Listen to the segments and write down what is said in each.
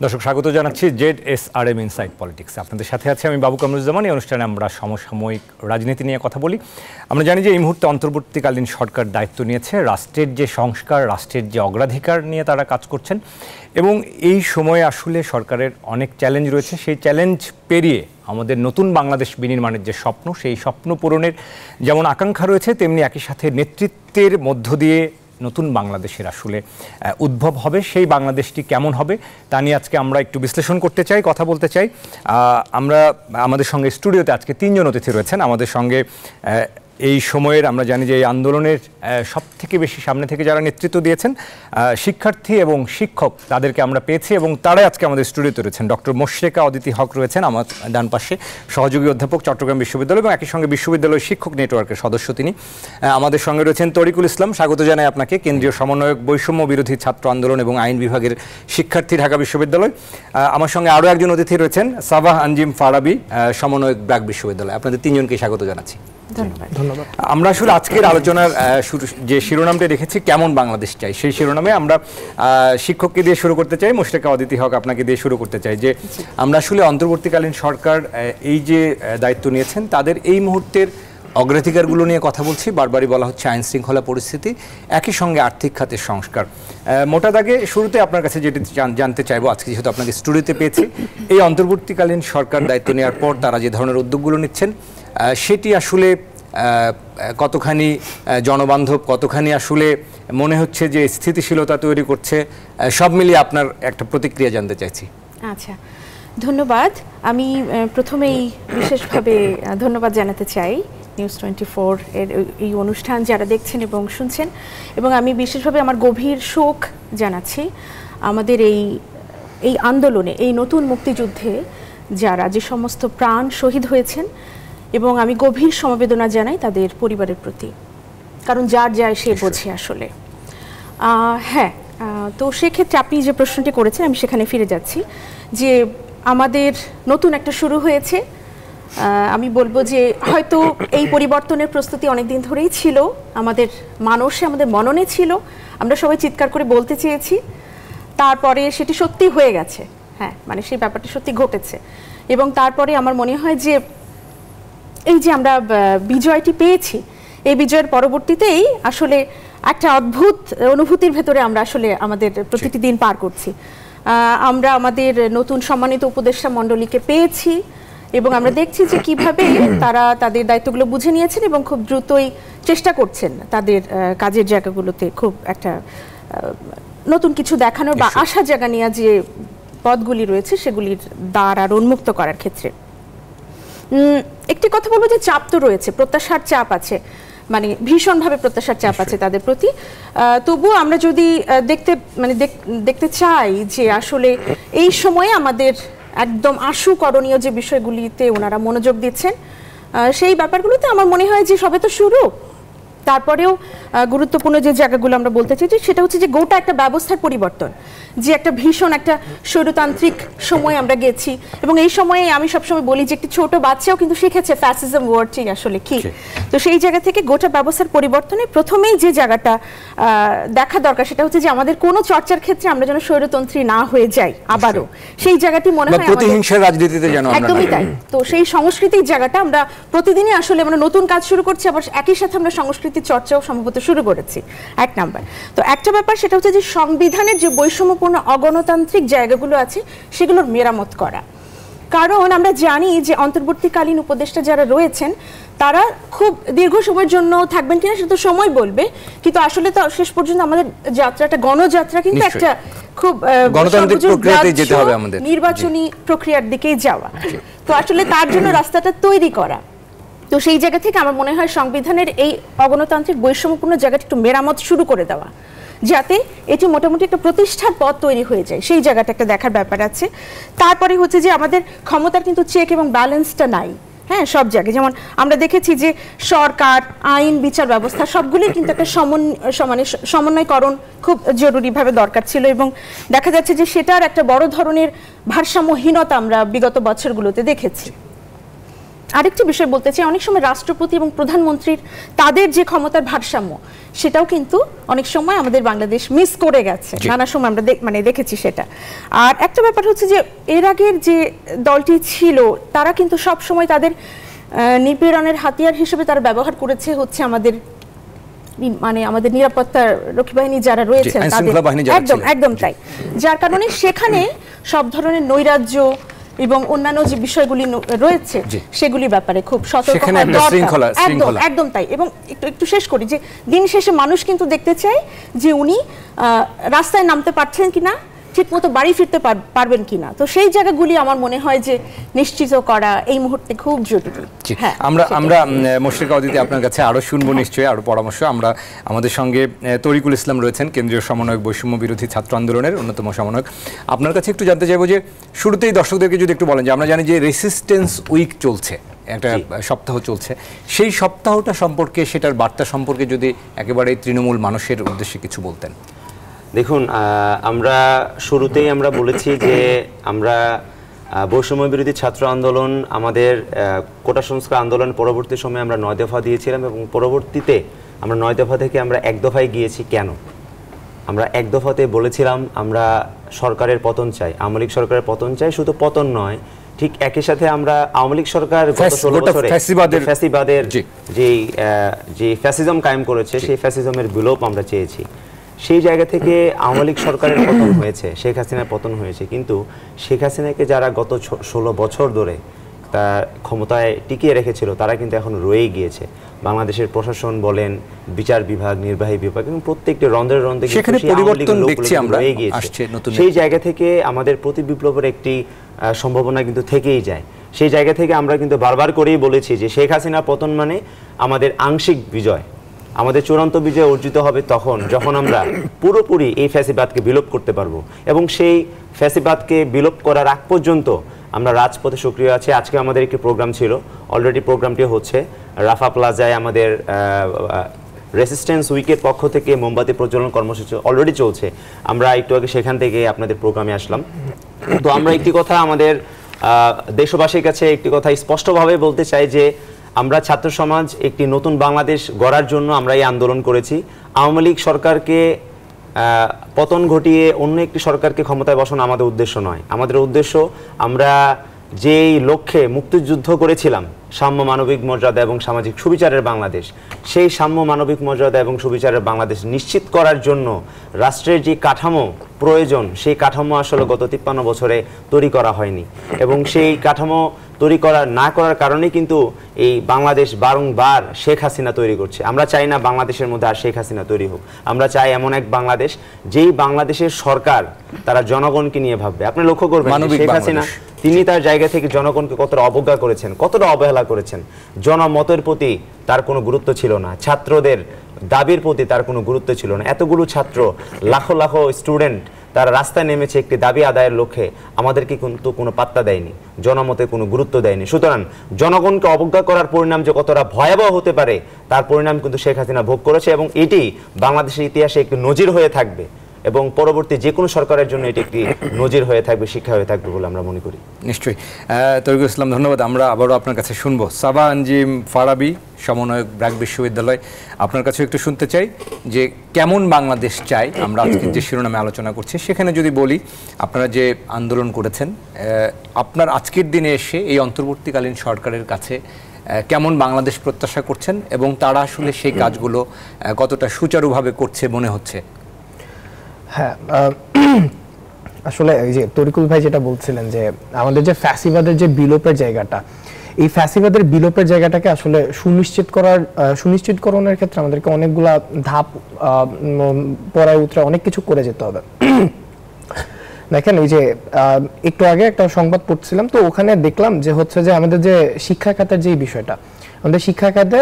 দর্শক স্বাগত জানাচ্ছি ZSRM ইনসাইড পলিটিক্স। আপনাদের সাথে আছে আমি বাবু কামরুজ্জামান। এই অনুষ্ঠানে আমরা সমসাময়িক রাজনীতি নিয়ে কথা বলি। আমরা জানি যে এই মুহূর্তে অন্তর্বর্তীকালীন সরকার দায়িত্ব নিয়েছে, রাষ্ট্রের যে সংস্কার, রাষ্ট্রের যে অগ্রাধিকার নিয়ে তারা কাজ করছেন এবং এই সময়ে আসলে সরকারের অনেক চ্যালেঞ্জ রয়েছে। সেই চ্যালেঞ্জ পেরিয়ে আমাদের নতুন বাংলাদেশ বিনির্মাণের যে স্বপ্ন, সেই স্বপ্ন পূরণের যেমন আকাঙ্ক্ষা রয়েছে, তেমনি একই সাথে নেতৃত্বের মধ্য দিয়ে নতুন বাংলাদেশের আসলে উদ্ভব হবে। সেই বাংলাদেশটি কেমন হবে তা নিয়ে আজকে আমরা একটু বিশ্লেষণ করতে চাই, কথা বলতে চাই। আমাদের সঙ্গে স্টুডিওতে আজকে তিনজন অতিথি রয়েছেন। আমাদের সঙ্গে এই সময়ের আমরা জানি যে এই আন্দোলনের সব থেকে বেশি সামনে থেকে যারা নেতৃত্ব দিয়েছেন শিক্ষার্থী এবং শিক্ষক, তাদেরকে আমরা পেয়েছি এবং তারাই আজকে আমাদের স্টুডিওতে রয়েছেন। ডক্টর মোশরেকা অদিতি হক রয়েছেন আমার ডান পাশে, সহযোগী অধ্যাপক, চট্টগ্রাম বিশ্ববিদ্যালয় এবং একই সঙ্গে বিশ্ববিদ্যালয় শিক্ষক নেটওয়ার্কের সদস্য তিনি। আমাদের সঙ্গে রয়েছেন তরিকুল ইসলাম, স্বাগত জানাই আপনাকে, কেন্দ্রীয় সমন্বয়ক, বৈষম্য বিরোধী ছাত্র আন্দোলন এবং আইন বিভাগের শিক্ষার্থী, ঢাকা বিশ্ববিদ্যালয়। আমার সঙ্গে আরও একজন অতিথি রয়েছেন, সাবাহ আঞ্জিম ফারাবি, সমন্বয়ক, ব্র্যাক বিশ্ববিদ্যালয়। আপনাদের তিনজনকে স্বাগত জানাচ্ছি। ধন্যবাদ। আমরা আসলে আজকের আলোচনার যে শিরোনামটা রেখেছি, কেমন বাংলাদেশ চাই, সেই শিরোনামে আমরা শিক্ষককে দিয়ে শুরু করতে চাই। মোশরেকা অদিতি হক, আপনাকে দিয়ে শুরু করতে চাই যে আমরা আসলে অন্তর্বর্তীকালীন সরকার এই যে দায়িত্ব নিয়েছেন, তাদের এই মুহূর্তের অগ্রাধিকারগুলো নিয়ে কথা বলছি। বারবারই বলা হচ্ছে আইন শৃঙ্খলা পরিস্থিতি, একই সঙ্গে আর্থিক খাতের সংস্কার। মোটা দাগে শুরুতে আপনার কাছে যেটি জানতে চাইবো, আজকে যেহেতু আপনাকে স্টুডিওতে পেয়েছি, এই অন্তর্বর্তীকালীন সরকার দায়িত্ব নেওয়ার পর তারা যে ধরনের উদ্যোগগুলো নিচ্ছেন সেটি আসলে কতখানি জনবান্ধব, কতখানি আসলে মনে হচ্ছে যে স্থিতিশীলতা তৈরি করছে, সব মিলিয়ে আপনার একটা প্রতিক্রিয়া জানতে চাইছি। আচ্ছা, ধন্যবাদ। আমি প্রথমেই বিশেষভাবে ধন্যবাদ জানাতে চাই নিউজ 24 এর এই অনুষ্ঠান যারা দেখছেন এবং শুনছেন, এবং আমি বিশেষভাবে আমার গভীর শোক জানাচ্ছি আমাদের এই আন্দোলনে, এই নতুন মুক্তিযুদ্ধে যারা যে সমস্ত প্রাণ শহীদ হয়েছেন, এবং আমি গভীর সমবেদনা জানাই তাদের পরিবারের প্রতি, কারণ যার যায় সে বোঝে আসলে। হ্যাঁ, তো সেক্ষেত্রে আপনি যে প্রশ্নটি করেছেন আমি সেখানে ফিরে যাচ্ছি যে আমাদের নতুন একটা শুরু হয়েছে। আমি বলবো যে হয়তো এই পরিবর্তনের প্রস্তুতি অনেকদিন ধরেই ছিল, আমাদের মানসে, আমাদের মননে ছিল, আমরা সবাই চিৎকার করে বলতে চেয়েছি, তারপরে সেটি সত্যি হয়ে গেছে। হ্যাঁ, মানে সেই ব্যাপারটি সত্যি ঘটেছে, এবং তারপরে আমার মনে হয় যে এই যে আমরা বিজয়টি পেয়েছি, এই বিজয়ের পরবর্তীতেই আসলে একটা অদ্ভুত অনুভূতির ভেতরে আমরা আসলে আমাদের প্রতিটি দিন পার করছি। আমরা আমাদের নতুন সম্মানিত উপদেষ্টা মণ্ডলীকে পেয়েছি এবং আমরা দেখছি যে কিভাবে তারা তাদের দায়িত্বগুলো বুঝে নিয়েছেন এবং খুব দ্রুতই চেষ্টা করছেন তাদের কাজের জায়গাগুলোতে খুব একটা নতুন কিছু দেখানোর বা আশা জায়গা নিয়ে যে পথগুলি রয়েছে সেগুলির দ্বার আর উন্মুক্ত করার ক্ষেত্রে। একটি কথা বলবো যে চাপ তো রয়েছে, প্রত্যাশার চাপ আছে, মানে ভীষণভাবে প্রত্যাশার চাপ আছে তাদের প্রতি। তবুও আমরা যদি দেখতে চাই যে আসলে এই সময়ে আমাদের একদম আশু করণীয় যে বিষয়গুলিতে ওনারা মনোযোগ দিচ্ছেন, সেই ব্যাপারগুলোতে আমার মনে হয় যে সবে তো শুরু। তারপরেও গুরুত্বপূর্ণ যে জায়গাগুলো আমরা বলতে চাই সেটা হচ্ছে যে গোটা একটা ব্যবস্থার পরিবর্তন, যে একটা ভীষণ একটা স্বৈরতান্ত্রিক সময় আমরা গেছি, এবং এই সময়ে আমি সবসময় বলি যে একটি ছোট বাচ্চাও কিন্তু শিখেছে ফ্যাসিজম ওয়ার্ডটি আসলে কি। তো সেই জায়গা থেকে গোটা ব্যবস্থার পরিবর্তনে প্রথমেই যে জায়গাটা দেখা দরকার সেটা হচ্ছে যে আমাদের কোনো চর্চার ক্ষেত্রে আমরা যেন স্বৈরতন্ত্রী না হয়ে যাই আবারও, সেই জায়গাটি মনে হয় প্রতিহিংসার রাজনীতিতে যেন একদমই তাই। তো সেই সংস্কৃতির জায়গাটা আমরা প্রতিদিনই আসলে আমরা নতুন কাজ শুরু করছি, আবার একই সাথে আমরা সংস্কৃতির চর্চাও সম্ভবত শুরু করেছি। এক নাম্বার তো একটা ব্যাপার সেটা হচ্ছে যে সংবিধানের যে বৈষম্যপূর্ণ অগণতান্ত্রিক জায়গাগুলো আছে সেগুলোর মেরামত করা। কারণ আমরা জানি যে অন্তর্বর্তীকালীন উপদেষ্টা যারা রয়েছেন তারা খুব দীর্ঘ সময়ের জন্য থাকবেন কিনা সেটা তো সময় বলবে, কিন্তু আসলে তো শেষ পর্যন্ত আমাদের যাত্রাটা গণযাত্রা, কিন্তু একটা খুব গণতান্ত্রিক প্রক্রিয়াতেই যেতে হবে, আমাদের নির্বাচনী প্রক্রিয়ার দিকেই যাওয়া। তো আসলে তার জন্য রাস্তাটা তৈরি করা। তো সেই জায়গা থেকে আমার মনে হয় সংবিধানের এই অগণতান্ত্রিক বৈষম্যপূর্ণ জায়গাটা একটু মেরামত শুরু করে দেওয়া, যাতে এটি মোটামুটি একটা প্রতিষ্ঠার পথ তৈরি হয়ে যায়, সেই জায়গাটা একটা দেখার ব্যাপার আছে। তারপরে হচ্ছে যে আমাদের ক্ষমতার কিন্তু চেক এবং ব্যালেন্সটা নাই। হ্যাঁ, সব জায়গায় যেমন আমরা দেখেছি যে সরকার, আইন, বিচার ব্যবস্থা সবগুলির কিন্তু একটা সমন্বয়করণ খুব জরুরিভাবে দরকার ছিল, এবং দেখা যাচ্ছে যে সেটার একটা বড় ধরনের ভারসাম্যহীনতা আমরা বিগত বছরগুলোতে দেখেছি। আরেকটি বিষয় বলতে চাই, অনেক সময় রাষ্ট্রপতি এবং প্রধানমন্ত্রীর তাদের যে ক্ষমতার ভারসাম্য সেটাও কিন্তু অনেক সময় আমাদের বাংলাদেশ মিস করে গেছে, নানা সময় আমরা দেখেছি সেটা। আর একটা ব্যাপার হচ্ছে যে এর আগের যে দলটি ছিল তারা কিন্তু সব সময় তাদের নিপীড়নের হাতিয়ার হিসেবে তারা ব্যবহার করেছে হচ্ছে আমাদের নিরাপত্তা রক্ষী বাহিনী যারা রয়েছে একদম তাই, যার কারণে সেখানে সব ধরনের নৈরাজ্য এবং অন্যান্য যে বিষয়গুলি রয়েছে সেগুলির ব্যাপারে খুব সতর্ক একদম তাই। এবং একটু শেষ করি যে দিন শেষে মানুষ কিন্তু দেখতে চায় যে উনি রাস্তায় নামতে পারছেন কিনা, ঠিকমতো বাড়ি ফিরতে পারবেন কিনা। তো সেই জায়গাগুলি আমার মনে হয় যে নিশ্চিত করা এই মুহূর্তে খুব জরুরি। আমরা মুশফিকা অদিতি আপনার কাছে আরো শুনবো নিশ্চয়ই আরো পরামর্শ। আমাদের সঙ্গে তরিকুল ইসলাম রয়েছেন, কেন্দ্রীয় সমন্বয়ক বৈষম্য বিরোধী ছাত্র আন্দোলনের অন্যতম সমন্বয়ক। আপনার কাছে একটু জানতে চাইবো যে শুরুতেই দর্শকদেরকে যদি একটু বলেন যে আমরা জানি যে রেসিস্টেন্স উইক চলছে, একটা সপ্তাহ চলছে, সেই সপ্তাহটা সম্পর্কে, সেটার বার্তা সম্পর্কে যদি একেবারে তৃণমূল মানুষের উদ্দেশ্যে কিছু বলতেন। দেখুন, আমরা শুরুতেই আমরা বলেছি যে আমরা বৈষম্য বিরোধী ছাত্র আন্দোলন আমাদের কোটা সংস্কার আন্দোলন পরবর্তী সময়ে আমরা 9 দফা দিয়েছিলাম এবং পরবর্তীতে আমরা 9 দফা থেকে আমরা 1 দফায় গিয়েছি। কেন? আমরা 1 দফাতে বলেছিলাম আমরা সরকারের পতন চাই, আওয়ামী লীগ সরকারের পতন চাই, শুধু পতন নয়, ঠিক একই সাথে আমরা আওয়ামী লীগ সরকার গত 16 বছরে ফ্যাসিবাদের যে ফ্যাসিজম কায়েম করেছে সেই ফ্যাসিজমের বিলোপ আমরা চেয়েছি। সেই জায়গা থেকে আওয়ামী লীগ সরকারের পতন হয়েছে, শেখ হাসিনার পতন হয়েছে, কিন্তু শেখ হাসিনাকে যারা গত 16 বছর ধরে তার ক্ষমতায় টিকিয়ে রেখেছিল তারা কিন্তু এখন রয়ে গিয়েছে। বাংলাদেশের প্রশাসন বলেন, বিচার বিভাগ, নির্বাহী বিভাগ এবং প্রত্যেকটি রন্ধ্রে রন্ধ্রে রয়ে গিয়েছে। সেই জায়গা থেকে আমাদের প্রতি বিপ্লবের একটি সম্ভাবনা কিন্তু থেকেই যায়। সেই জায়গা থেকে আমরা কিন্তু বারবার করেই বলেছি যে শেখ হাসিনা পতন মানে আমাদের আংশিক বিজয়, আমাদের চূড়ান্ত বিজয় অর্জিত হবে তখন যখন আমরা পুরোপুরি এই ফ্যাসিবাদকে বিলোপ করতে পারবো। এবং সেই ফ্যাসিবাদকে বিলোপ করার আগ পর্যন্ত আমরা রাজপথে সক্রিয় আছি। আজকে আমাদের একটি প্রোগ্রাম ছিল, অলরেডি প্রোগ্রামটি হচ্ছে রাফা প্লাজায়, আমাদের রেসিস্ট্যান্স উইকের পক্ষ থেকে মোমবাতি প্রজ্বলন কর্মসূচি অলরেডি চলছে। আমরা একটু আগে সেখান থেকে আপনাদের প্রোগ্রামে আসলাম। তো আমরা একটি কথা আমাদের দেশবাসীর কাছে একটি কথা স্পষ্টভাবে বলতে চাই যে আমরা ছাত্র সমাজ একটি নতুন বাংলাদেশ গড়ার জন্য আমরা এই আন্দোলন করেছি। আওয়ামী লীগ সরকারকে পতন ঘটিয়ে অন্য একটি সরকারকে ক্ষমতায় বসানো আমাদের উদ্দেশ্য নয়। আমাদের উদ্দেশ্য আমরা যেই লক্ষ্যে মুক্তিযুদ্ধ করেছিলাম, সাম্য, মানবিক মর্যাদা এবং সামাজিক সুবিচারের বাংলাদেশ, সেই সাম্য, মানবিক মর্যাদা এবং সুবিচারের বাংলাদেশ নিশ্চিত করার জন্য রাষ্ট্রের যে কাঠামো প্রয়োজন সেই কাঠামো আসলে গত 53 বছরে তৈরি করা হয়নি। এবং সেই কাঠামো তৈরি না করার কারণে কিন্তু এই বাংলাদেশ বারংবার শেখ হাসিনা তৈরি করছে। আমরা চাই না বাংলাদেশের মধ্যে আর শেখ হাসিনা তৈরি হোক। আমরা চাই এমন এক বাংলাদেশ যেই বাংলাদেশের সরকার তারা জনগণকে নিয়ে ভাববে। আপনি লক্ষ্য করবেন শেখ হাসিনা তিনি তার জায়গা থেকে জনগণকে কতটা অবজ্ঞা করেছেন, কতটা অবহেলা করেছেন। জনমতের প্রতি তার কোনো গুরুত্ব ছিল না, ছাত্রদের দাবির প্রতি তার কোনো গুরুত্ব ছিল না। এতগুলো ছাত্র, লাখো লাখো স্টুডেন্ট তারা রাস্তায় নেমেছে একটি দাবি আদায়ের লক্ষ্যে, আমাদেরকে কিন্তু কোনো পাত্তা দেয়নি, জনমতে কোনো গুরুত্ব দেয়নি। সুতরাং জনগণকে অবজ্ঞা করার পরিণাম যে কতটা ভয়াবহ হতে পারে তার পরিণাম কিন্তু শেখ হাসিনা ভোগ করেছে এবং এটি বাংলাদেশের ইতিহাসে একটি নজির হয়ে থাকবে এবং পরবর্তী যে কোনো সরকারের জন্য এটি একটি নজির হয়ে থাকবে, শিক্ষা হয়ে থাকবে বলে আমরা মনে করি। নিশ্চয়ই। তরিকুল ইসলাম, ধন্যবাদ। আমরা আবারও আপনার কাছে শুনবো। সাবা আঞ্জিম ফারাবি, সমন্বয়ক ব্র্যাক বিশ্ববিদ্যালয়, আপনার কাছে একটু শুনতে চাই যে কেমন বাংলাদেশ চাই আমরা আজকে যে শিরোনামে আলোচনা করছি সেখানে যদি বলি আপনারা যে আন্দোলন করেছেন, আপনার আজকের দিনে এসে এই অন্তর্বর্তীকালীন সরকারের কাছে কেমন বাংলাদেশ প্রত্যাশা করছেন এবং তারা আসলে সেই কাজগুলো কতটা সুচারুভাবে করছে মনে হচ্ছে? হ্যাঁ, আসলে এই যে তরিকুল ভাই যেটা বলছিলেন যে আমাদের যে ফ্যাসিবাদের যে বিলোপের জায়গাটা, এই ফ্যাসিবাদের বিলোপের জায়গাটাকে আসলে সুনিশ্চিতকরণের ক্ষেত্রে আমাদেরকে অনেকগুলা ধাপ পড়ায় উতরে অনেক কিছু করে যেতে হবে। দেখেন, এই যে একটু আগে একটা সংবাদ পড়ছিলাম, তো ওখানে দেখলাম যে হচ্ছে যে আমাদের যে শিক্ষা খাতের যে বিষয়টা, আমাদের শিক্ষা খাতে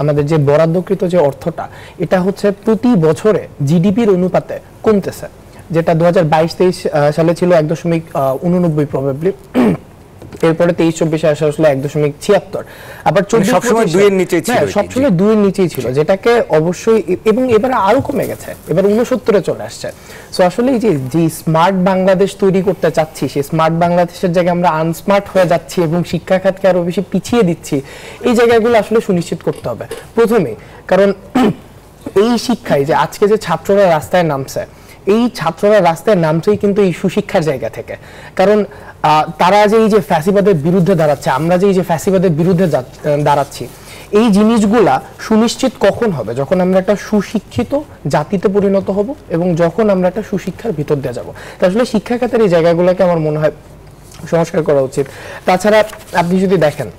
আমাদের যে বরাদ্দকৃত যে অর্থটা, এটা হচ্ছে প্রতি বছরে জিডিপির অনুপাতে কমতেছে, যেটা 2022-23 সালে ছিল 1.89 প্রবাবলি, এরপরে 23-24 আসা আসলে 1.76। আবার 24 সবসময় 2 এর নিচেই ছিল, সবসময় 2 এর নিচেই ছিল, যেটাকে অবশ্যই, এবং এবারে আরো কমে গেছে, এবার 69-এ চলে আসছে। সো আসলে এই যে স্মার্ট বাংলাদেশ তৈরি করতে চাচ্ছি, সেই স্মার্ট বাংলাদেশের জায়গায় আমরা আনস্মার্ট হয়ে যাচ্ছি এবং শিক্ষা খাতকে আরো বেশি পিছিয়ে দিচ্ছি, এই জায়গাগুলো আসলে সুনিশ্চিত করতে হবে প্রথমেই। কারণ এই শিক্ষায় যে আজকে যে ছাত্ররা রাস্তায় নামছে, এই ছাত্ররা রাস্তায় নামছেই কিন্তু এই সুশিক্ষার জায়গা থেকে। কারণ তারা যে এই যে ফ্যাসিবাদের বিরুদ্ধে দাঁড়াচ্ছে, আমরা যে এই যে ফ্যাসিবাদের বিরুদ্ধে দাঁড়াচ্ছি, এই জিনিসগুলা সুনিশ্চিত কখন হবে? যখন আমরা একটা সুশিক্ষিত জাতিতে পরিণত হব এবং যখন আমরা একটা সুশিক্ষার ভিতর দিয়ে যাব। তো আসলে শিক্ষা খাতের এই জায়গাগুলোকে আমার মনে হয় সংস্কার করা উচিত। তাছাড়া আপনি যদি দেখেন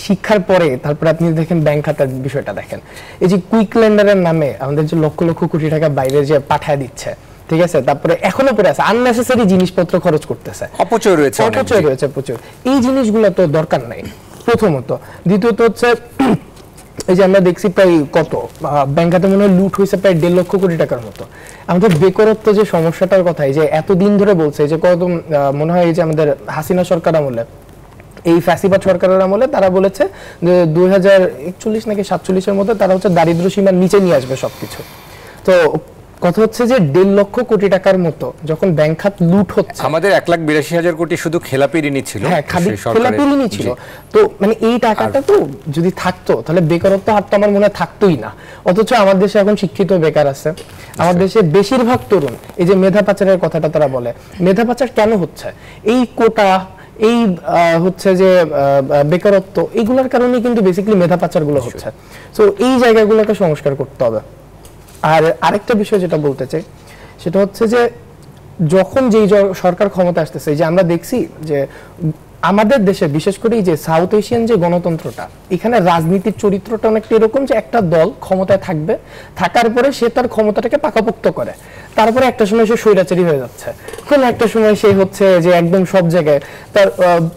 শিক্ষার পরে তারপরে আপনি দেখেন ব্যাংক খাতার বিষয়টা দেখেন, এই যে কুইক লেন্ডারের নামে আমাদের যে লক্ষ লক্ষ কোটি টাকা বাইরে যে পাঠায় দিচ্ছে, ঠিক আছে, তারপরে এখনো পরে আছে আননেসেসারি জিনিসপত্র খরচ করতেছে, অপচয় রয়েছে প্রচুর। এই জিনিসগুলো তো দরকার নাই প্রথমত। দ্বিতীয়ত হচ্ছে এই যে আমরা দেখছি প্রায় কত ব্যাংক খাতে মনে হয় লুট হয়েছে প্রায় 1.5 লক্ষ কোটি টাকার মতো। আমাদের বেকারত্ব যে সমস্যাটার কথা, এই যে এতদিন ধরে বলছে, যে কত মনে হয় এই যে আমাদের হাসিনা সরকার আমলে, এই ফ্যাসিবাদ সরকারের আমলে তারা বলেছে যে 2041 নাকি 47-এর মধ্যে তারা হচ্ছে দারিদ্র্য সীমার নিচে নিয়ে আসবে সবকিছু। তো কথা হচ্ছে যে 1.5 লক্ষ কোটি টাকার মতো যখন ব্যাংক খাত লুট হচ্ছে, আমাদের 1,82,000 কোটি শুধু খেলাপি ঋণই ছিল। হ্যাঁ, খেলাপি ঋণই ছিল। তো মানে এই টাকাটা তো যদি থাকতো তাহলে বেকারত্ব হারটা আমার মনে হয় থাকতোই না। অথচ আমার দেশে এখন শিক্ষিত বেকার আছে, আমার দেশে বেশিরভাগ তরুণ, এই যে মেধা পাচারের কথাটা তারা বলে, মেধা পাচার কেন হচ্ছে? এই কোটা, এই হচ্ছে যে বেকারত্ব, এইগুলোর কারণে কিন্তু বেসিক্যালি মেধা পাচারগুলো হচ্ছে। সো এই জায়গাগুলোকে সংস্কার করতে হবে। আর আরেকটা বিষয় যেটা বলতে চাই সেটা হচ্ছে যে যখন যেই সরকার ক্ষমতা আসতেছে, যে আমরা দেখছি যে আমাদের দেশে বিশেষ করে এই যে সাউথ এশিয়ান যে গণতন্ত্রটা, এখানে রাজনীতির চরিত্রটা অনেকটা এরকম যে একটা দল ক্ষমতায় থাকবে, থাকার পরে সে তার ক্ষমতাটাকে পাকাপোক্ত করে, তারপরে একটা সময় সে স্বৈরাচারী হয়ে যাচ্ছে, কোন একটা সময় সে হচ্ছে যে একদম সব জায়গায় তার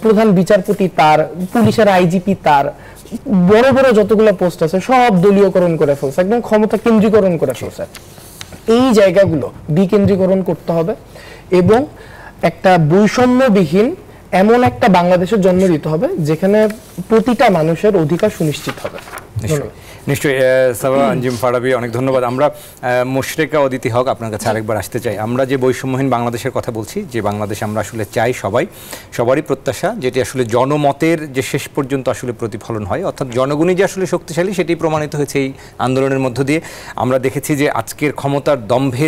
প্রধান বিচারপতি তার, পুলিশের আইজিপি তার, বড় বড় যতগুলো পোস্ট আছে সব দলীয়করণ করে ফেলছে, একদম ক্ষমতা কেন্দ্রীকরণ করে ফেলছে। এই জায়গাগুলো বিকেন্দ্রীকরণ করতে হবে এবং একটা বৈষম্যবিহীন এমন একটা বাংলাদেশের জন্ম দিতে হবে যেখানে প্রতিটা মানুষের অধিকার সুনিশ্চিত হবে। নিশ্চয়ই সাবা আঞ্জিম ফারাবি, অনেক ধন্যবাদ। আমরা মুশরিকা অদিতি হক আপনার কাছে আরেকবার আসতে চাই। আমরা যে বৈষম্যহীন বাংলাদেশের কথা বলছি, যে বাংলাদেশ আমরা আসলে চাই সবারই প্রত্যাশা, যেটি আসলে জনমতের যে শেষ পর্যন্ত আসলে প্রতিফলন হয়, অর্থাৎ জনগণই যে আসলে শক্তিশালী সেটি প্রমাণিত হয়েছে এই আন্দোলনের মধ্য দিয়ে। আমরা দেখেছি যে আজকের ক্ষমতার দম্ভে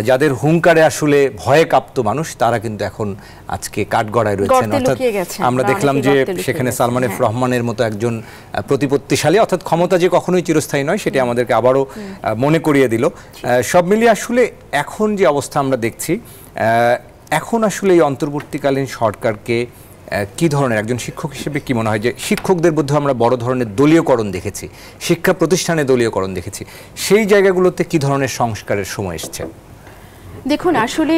যাদের হুঙ্কারে আসলে ভয়ে কাঁপত মানুষ, তারা কিন্তু এখন আজকে কাঠগড়ায় রয়েছেন। অর্থাৎ আমরা দেখলাম যে সেখানে সালমান এফ রহমানের মতো একজন প্রতিপত্তিশালী, অর্থাৎ ক্ষমতা যে কখনোই চিরস্থায়ী নয়, সেটি আমাদেরকে আবারও মনে করিয়ে দিল। সব মিলিয়ে আসলে এখন যে অবস্থা আমরা দেখছি, এখন আসলে এই অন্তর্বর্তীকালীন সরকারকে কি ধরনের, একজন শিক্ষক হিসেবে কি মনে হয় যে শিক্ষকদের মধ্যে আমরা বড় ধরনের দলীয়করণ দেখেছি, শিক্ষা প্রতিষ্ঠানে দলীয়করণ দেখেছি, সেই জায়গাগুলোতে কি ধরনের সংস্কারের সময় এসছে? দেখুন, আসলে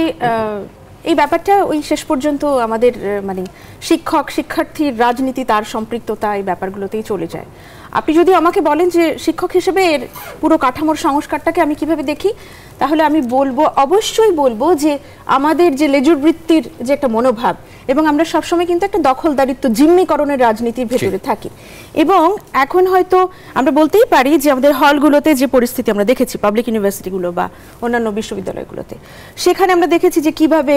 এই ব্যাপারটা ওই শেষ পর্যন্ত আমাদের মানে শিক্ষক শিক্ষার্থীর রাজনীতি, তার সম্পৃক্ততা, এই ব্যাপারগুলোতেই চলে যায়। আপনি যদি আমাকে বলেন যে শিক্ষক হিসেবে এর পুরো কাঠামোর সংস্কারটাকে আমি কিভাবে দেখি, তাহলে আমি অবশ্যই বলবো যে আমাদের যে লেজুর বৃত্তির যে একটা মনোভাব, এবং আমরা সবসময় কিন্তু একটা দখলদারিত্ব, জিম্মিকরণের রাজনীতির ভেতরে থাকি। এবং এখন হয়তো আমরা বলতেই পারি যে আমাদের হলগুলোতে যে পরিস্থিতি আমরা দেখেছি, পাবলিক ইউনিভার্সিটিগুলো বা অন্যান্য বিশ্ববিদ্যালয়গুলোতে, সেখানে আমরা দেখেছি যে কিভাবে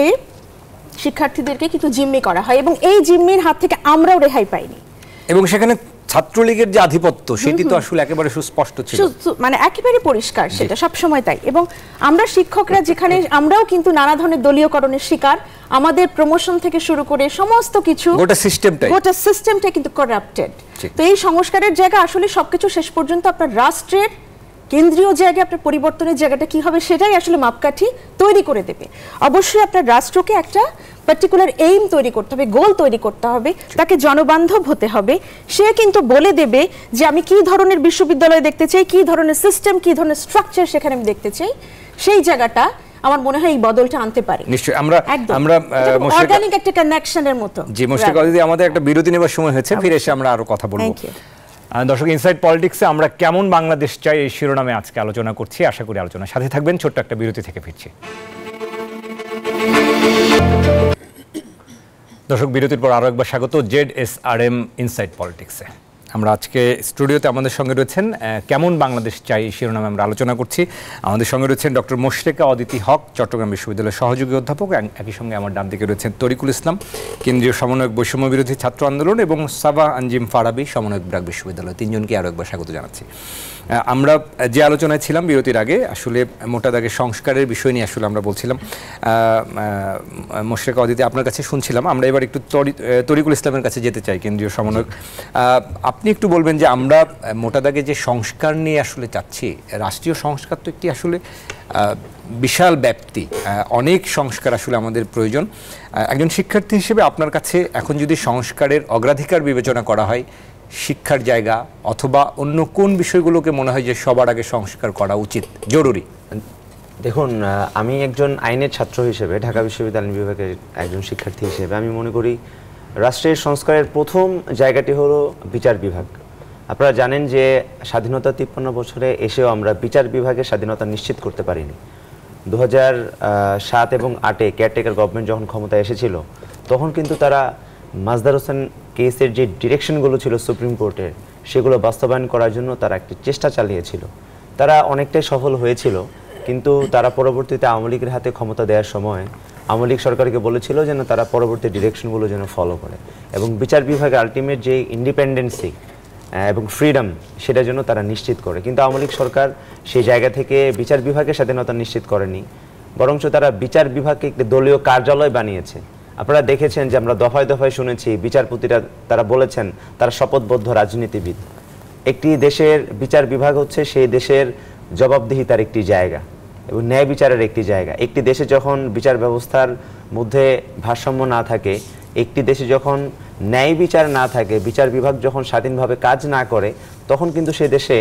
শিক্ষার্থীদেরকে কিন্তু জিম্মি করা হয়, এবং এই জিম্মির হাত থেকে আমরাও রেহাই পাইনি। এবং সেখানে ছাত্রলীগের যে আধিপত্য, সেটি তো আসলে একেবারে সুস্পষ্ট ছিল, মানে একেবারে পরিষ্কার, সেটা সবসময় তাই। এবং আমরা শিক্ষকরা যেখানে, আমরাও কিন্তু নানা ধরনের দলীয়করণের শিকার, আমাদের প্রমোশন থেকে শুরু করে সমস্ত কিছু, গোটা সিস্টেমটা কিন্তু করাপ্টেড। তো এই সংস্কারের জায়গা আসলে সবকিছু শেষ পর্যন্ত আপনার রাষ্ট্রের কেন্দ্রীয় জায়গায় আপনার পরিবর্তনের জায়গাটা কি হবে, সেটাই আসলে মাপকাঠি তৈরি করে দেবে। অবশ্যই আপনার রাষ্ট্রকে একটা পার্টিকুলার এইম তৈরি করতে হবে, গোল তৈরি করতে হবে, তাকে জনবান্ধব হতে হবে। সে কিন্তু বলে দেবে যে আমি কি ধরনের বিশ্ববিদ্যালয় দেখতে চাই, কি ধরনের সিস্টেম, কি ধরনের স্ট্রাকচার সেখানে আমি দেখতে চাই। সেই জায়গাটা আমার মনে হয় এই বদলটা আনতে পারে। নিশ্চয়ই আমরা অর্গানিক একটা কানেকশনের মতো। জি মুশরিকা, আমাদের একটা বিরতি নেবার সময় হয়েছে, ফিরে এসে আমরা আরো কথা বলবো। দর্শক, ইনসাইড পলিটিক্সে আমরা কেমন বাংলাদেশ চাই এই শিরোনামে আজকে আলোচনা করছি। আশা করি আলোচনার সাথে থাকবেন। ছোট্ট একটা বিরতি থেকে ফিরছি। দর্শক, বিরতির পর আরও একবার স্বাগত ZSRM ইনসাইড পলিটিক্সে। আমরা আজকে স্টুডিওতে আমাদের সঙ্গে রয়েছেন কেমন বাংলাদেশ চাই শিরোনামে আমরা আলোচনা করছি। আমাদের সঙ্গে রয়েছেন ডক্টর মোশরেকা অদিতি হক, চট্টগ্রাম বিশ্ববিদ্যালয়ের সহযোগী অধ্যাপক। একই সঙ্গে আমার ডান দিকে রয়েছেন তরিকুল ইসলাম, কেন্দ্রীয় সমন্বয়ক বৈষম্য বিরোধী ছাত্র আন্দোলন, এবং সাবা আঞ্জিম ফারাবি, সমন্বয়ক ব্র্যাক বিশ্ববিদ্যালয়। তিনজনকে আরও একবার স্বাগত জানাচ্ছি। আমরা যে আলোচনায় ছিলাম বিরতির আগে, আসলে মোটা দাগে সংস্কারের বিষয় নিয়ে আসলে আমরা বলছিলাম। মোশরেকা অদিতি, আপনার কাছে শুনছিলাম। আমরা এবার একটু তরিকুল ইসলামের কাছে যেতে চাই, কেন্দ্রীয় সমন্বয়ক। আপনি একটু বলবেন যে আমরা মোটা দাগে যে সংস্কার নিয়ে আসলে চাচ্ছি, রাষ্ট্রীয় সংস্কার তো একটি আসলে বিশাল ব্যাপ্তি, অনেক সংস্কার আসলে আমাদের প্রয়োজন। একজন শিক্ষার্থী হিসেবে আপনার কাছে এখন যদি সংস্কারের অগ্রাধিকার বিবেচনা করা হয়, শিক্ষার জায়গা অথবা অন্য কোন বিষয়গুলোকে মনে হয় যে সবার আগে সংস্কার করা উচিত, জরুরি? দেখুন, আমি একজন আইনের ছাত্র হিসেবে, ঢাকা বিশ্ববিদ্যালয় আইন বিভাগের একজন শিক্ষার্থী হিসেবে আমি মনে করি রাষ্ট্রের সংস্কারের প্রথম জায়গাটি হলো বিচার বিভাগ। আপনারা জানেন যে স্বাধীনতা 53 বছরে এসেও আমরা বিচার বিভাগের স্বাধীনতা নিশ্চিত করতে পারিনি। 2007 এবং 8-এ কেয়ারটেকার গভর্নমেন্ট যখন ক্ষমতায় এসেছিল, তখন কিন্তু তারা মাজদার হোসেন কেসের যে ডিরেকশনগুলো ছিল সুপ্রিম কোর্টের, সেগুলো বাস্তবায়ন করার জন্য তারা একটি চেষ্টা চালিয়েছিল। তারা অনেকটাই সফল হয়েছিল, কিন্তু তারা পরবর্তীতে আওয়ামী লীগের হাতে ক্ষমতা দেওয়ার সময় আওয়ামী লীগ সরকারকে বলেছিল যেন তারা পরবর্তী ডিরেকশনগুলো যেন ফলো করে, এবং বিচার বিভাগের আলটিমেট যে ইন্ডিপেন্ডেন্সি এবং ফ্রিডম, সেটা যেন তারা নিশ্চিত করে। কিন্তু আওয়ামী লীগ সরকার সেই জায়গা থেকে বিচার বিভাগের স্বাধীনতা নিশ্চিত করেনি, বরঞ্চ তারা বিচার বিভাগকে একটি দলীয় কার্যালয় বানিয়েছে। আপনারা দেখেছেন যে আমরা দফায় দফায় শুনেছি বিচারপতিরা তারা বলেছেন তারা শপথবদ্ধ রাজনীতিবিদ। একটি দেশের বিচার বিভাগ হচ্ছে সেই দেশের জবাবদিহিতার একটি জায়গা এবং ন্যায় বিচারের একটি জায়গা। একটি দেশে যখন বিচার ব্যবস্থার মধ্যে ভারসাম্য না থাকে, একটি দেশে যখন ন্যায় বিচার না থাকে, বিচার বিভাগ যখন স্বাধীনভাবে কাজ না করে, তখন কিন্তু সে দেশে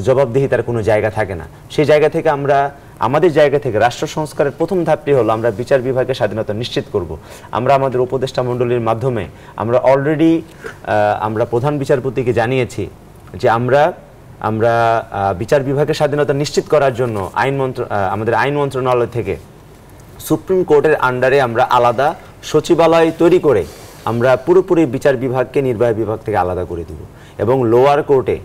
জবাবদিহিতার কোনো জায়গা থাকে না। সেই জায়গা থেকে আমরা আমাদের জায়গা থেকে রাষ্ট্র সংস্কারের প্রথম ধাপটি হলো আমরা বিচার বিভাগের স্বাধীনতা নিশ্চিত করব। আমরা আমাদের উপদেষ্টা মণ্ডলীর মাধ্যমে আমরা অলরেডি আমরা প্রধান বিচারপতিকে জানিয়েছি যে আমরা বিচার বিভাগের স্বাধীনতা নিশ্চিত করার জন্য আমাদের আইন মন্ত্রণালয় থেকে সুপ্রিম কোর্টের আন্ডারে আমরা আলাদা সচিবালয় তৈরি করে আমরা পুরোপুরি বিচার বিভাগকে নির্বাহী বিভাগ থেকে আলাদা করে দিব, এবং লোয়ার কোর্টে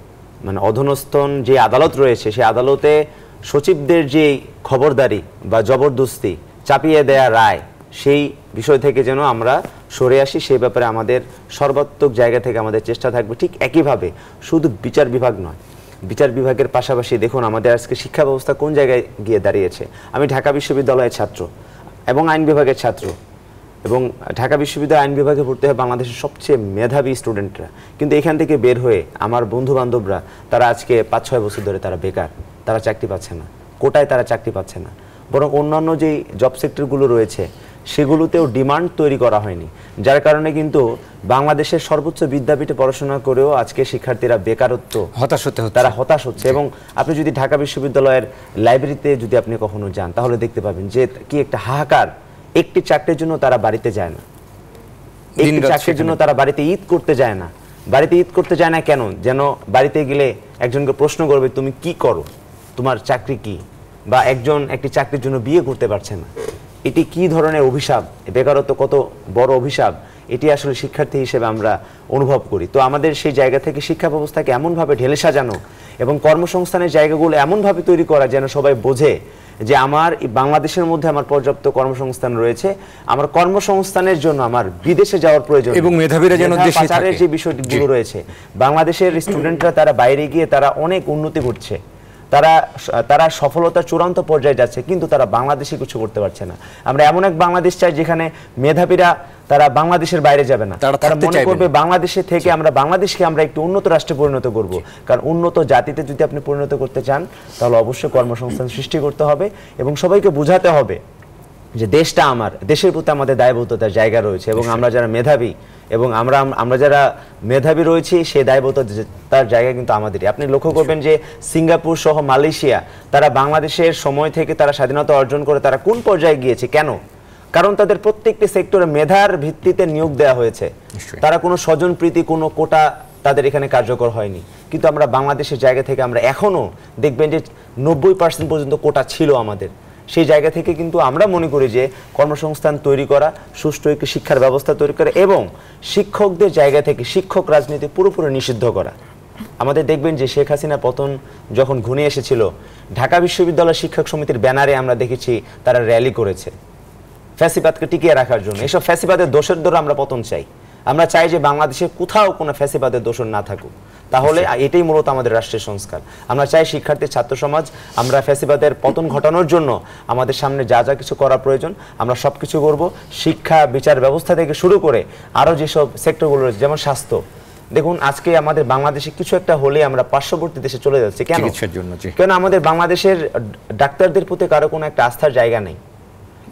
মানে অধস্তন যে আদালত রয়েছে সেই আদালতে সচিবদের যে খবরদারি বা জবরদস্তি চাপিয়ে দেয়া রায়, সেই বিষয় থেকে যেন আমরা সরে আসি। সেই ব্যাপারে আমাদের সর্বাত্মক জায়গা থেকে আমাদের চেষ্টা থাকবে। ঠিক একইভাবে শুধু বিচার বিভাগ নয়, বিচার বিভাগের পাশাপাশি দেখুন আমাদের আজকে শিক্ষা ব্যবস্থা কোন জায়গায় গিয়ে দাঁড়িয়েছে। আমি ঢাকা বিশ্ববিদ্যালয়ের ছাত্র এবং আইন বিভাগের ছাত্র, এবং ঢাকা বিশ্ববিদ্যালয় আইন বিভাগে পড়তে হয় বাংলাদেশের সবচেয়ে মেধাবী স্টুডেন্টরা, কিন্তু এখান থেকে বের হয়ে আমার বন্ধু বান্ধবরা তারা আজকে 5-6 বছর ধরে তারা বেকার, তারা চাকরি পাচ্ছে না, কোটায় তারা চাকরি পাচ্ছে না, বরং অন্যান্য যেই জব সেক্টরগুলো রয়েছে সেগুলোতেও ডিমান্ড তৈরি করা হয়নি, যার কারণে কিন্তু বাংলাদেশের সর্বোচ্চ বিদ্যাপীঠে পড়াশোনা করেও আজকে শিক্ষার্থীরা বেকারত্ব তারা হতাশ হচ্ছে। এবং আপনি যদি ঢাকা বিশ্ববিদ্যালয়ের লাইব্রেরিতে যদি আপনি কখনো যান, তাহলে দেখতে পাবেন যে কি একটা হাহাকার। একটি চাকরির জন্য তারা বাড়িতে যায় না, একটি চাকরির জন্য তারা বাড়িতে ঈদ করতে যায় না। বাড়িতে ঈদ করতে যায় না কেন? যেন বাড়িতে গেলে একজনকে প্রশ্ন করবে তুমি কি করো, তোমার চাকরি কি, বা একজন একটি চাকরির জন্য বিয়ে করতে পারছে না। এটি কি ধরনের অভিশাপ, বেকারত্ব কত বড় অভিশাপ, এটি আসলে শিক্ষার্থী হিসেবে আমরা অনুভব করি। তো আমাদের সেই জায়গা থেকে শিক্ষা ব্যবস্থাকে এমনভাবে ঢেলে সাজানো এবং কর্মসংস্থানের জায়গাগুলো এমনভাবে তৈরি করা যেন সবাই বোঝে যে আমার বাংলাদেশের মধ্যে আমার পর্যাপ্ত কর্মসংস্থান রয়েছে, আমার কর্মসংস্থানের জন্য আমার বিদেশে যাওয়ার প্রয়োজন এবং মেধাবীরা যেন দেশে থাকে। যে বিষয়গুলো রয়েছে, বাংলাদেশের স্টুডেন্টরা তারা বাইরে গিয়ে তারা অনেক উন্নতি করছে, তারা সফলতার চূড়ান্ত পর্যায়ে যাচ্ছে, কিন্তু তারা বাংলাদেশে কিছু করতে পারছে না। আমরা এমন এক বাংলাদেশ চাই যেখানে মেধাবীরা তারা বাংলাদেশের বাইরে যাবে না, তারা মনে করবে বাংলাদেশে থেকে আমরা বাংলাদেশকে আমরা একটু উন্নত রাষ্ট্রে পরিণত করব। কারণ উন্নত জাতিতে যদি আপনি পরিণত করতে চান, তাহলে অবশ্যই কর্মসংস্থান সৃষ্টি করতে হবে এবং সবাইকে বোঝাতে হবে যে দেশটা আমার, দেশের প্রতি আমাদের দায়বদ্ধতার জায়গা রয়েছে, এবং আমরা যারা মেধাবী এবং আমরা যারা মেধাবী রয়েছি সেই দায়বদ্ধতার জায়গা কিন্তু আমাদেরই। আপনি লক্ষ্য করবেন যে সিঙ্গাপুর সহ মালয়েশিয়া তারা বাংলাদেশের সময় থেকে তারা স্বাধীনতা অর্জন করে তারা কোন পর্যায়ে গিয়েছে, কেন? কারণ তাদের প্রত্যেকটি সেক্টরে মেধার ভিত্তিতে নিয়োগ দেওয়া হয়েছে, তারা কোনো স্বজনপ্রীতি কোনো কোটা তাদের এখানে কার্যকর হয়নি। কিন্তু আমরা বাংলাদেশের জায়গা থেকে আমরা এখনো দেখবেন যে 90% পর্যন্ত কোটা ছিল আমাদের, সেই জায়গা থেকে কিন্তু আমরা মনে করি যে কর্মসংস্থান তৈরি করা, সুষ্ঠু একটি শিক্ষার ব্যবস্থা তৈরি করা এবং শিক্ষকদের জায়গা থেকে শিক্ষক রাজনীতি পুরোপুরি নিষিদ্ধ করা। আমাদের দেখবেন যে শেখ হাসিনা পতন যখন ঘনিয়ে এসেছিল, ঢাকা বিশ্ববিদ্যালয় শিক্ষক সমিতির ব্যানারে আমরা দেখেছি তারা র্যালি করেছে ফ্যাসিবাদকে টিকিয়ে রাখার জন্য। এসব ফ্যাসিবাদের দোষের দ্বারা আমরা পতন চাই। আমরা চাই যে বাংলাদেশে কোথাও কোনো ফ্যাসিবাদের দোষর না থাকুক। তাহলে এটাই মূলত আমাদের রাষ্ট্রের সংস্কার। আমরা চাই শিক্ষার্থী ছাত্র সমাজ, আমরা ফ্যাসিবাদের পতন ঘটানোর জন্য আমাদের সামনে যা যা কিছু করা প্রয়োজন আমরা সব কিছু করব। শিক্ষা, বিচার ব্যবস্থা থেকে শুরু করে আরও যেসব সেক্টরগুলো রয়েছে, যেমন স্বাস্থ্য। দেখুন আজকে আমাদের বাংলাদেশে কিছু একটা হলে আমরা পার্শ্ববর্তী দেশে চলে যাচ্ছি। কেন? কেন আমাদের বাংলাদেশের ডাক্তারদের প্রতি কারো কোনো একটা আস্থার জায়গা নেই।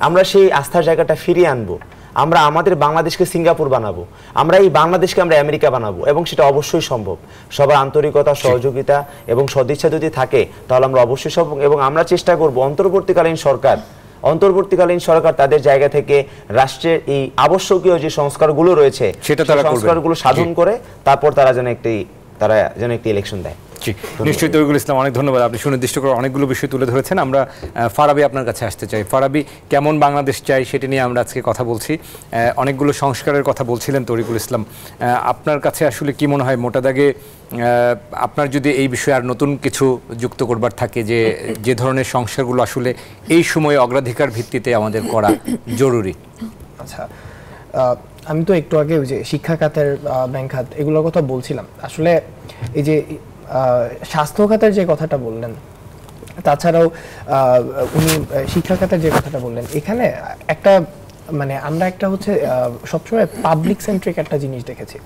আমরা সেই আস্থার জায়গাটা ফিরিয়ে আনবো। আমরা আমাদের বাংলাদেশকে সিঙ্গাপুর বানাবো, আমরা এই বাংলাদেশকে আমরা আমেরিকা বানাবো, এবং সেটা অবশ্যই সম্ভব। সবার আন্তরিকতা, সহযোগিতা এবং সদিচ্ছা যদি থাকে তাহলে আমরা অবশ্যই সম্ভব। এবং আমরা চেষ্টা করব অন্তর্বর্তীকালীন সরকার তাদের জায়গা থেকে রাষ্ট্রের এই আবশ্যকীয় যে সংস্কারগুলো রয়েছে সেটা সংস্কারগুলো সাধন করে তারপর তারা যেন একটি ইলেকশন দেয়। নিশ্চয়ই তরিকুল ইসলাম, অনেক ধন্যবাদ। আপনি সুনির্দিষ্ট করে অনেকগুলো বিষয় তুলে ধরেছেন। আমরা ফারাবি আপনার কাছে আসতে চাই। ফারাবি, কেমন বাংলাদেশ চাই সেটা নিয়ে আমরা আজকে কথা বলছি। অনেকগুলো সংস্কারের কথা বলছিলেন তরিকুল ইসলাম। আপনার কাছে আসলে কি মনে হয়, মোটা দাগে আপনার যদি এই বিষয়ে আর নতুন কিছু যুক্ত করবার থাকে, যে ধরনের সংস্কারগুলো আসলে এই সময়ে অগ্রাধিকার ভিত্তিতে আমাদের করা জরুরি? আচ্ছা, আমি তো একটু আগে ওই যে শিক্ষা খাতের, ব্যাংক খাত, এগুলোর কথা বলছিলাম। আসলে এই যে স্বাস্থ্য খাতের যে কথাটা বললেন, তাছাড়াও উনি শিক্ষা খাতের যে কথাটা বললেন, এখানে একটা মানে আমরা একটা হচ্ছে সবসময় পাবলিক সেন্ট্রিক একটা জিনিস দেখেছি।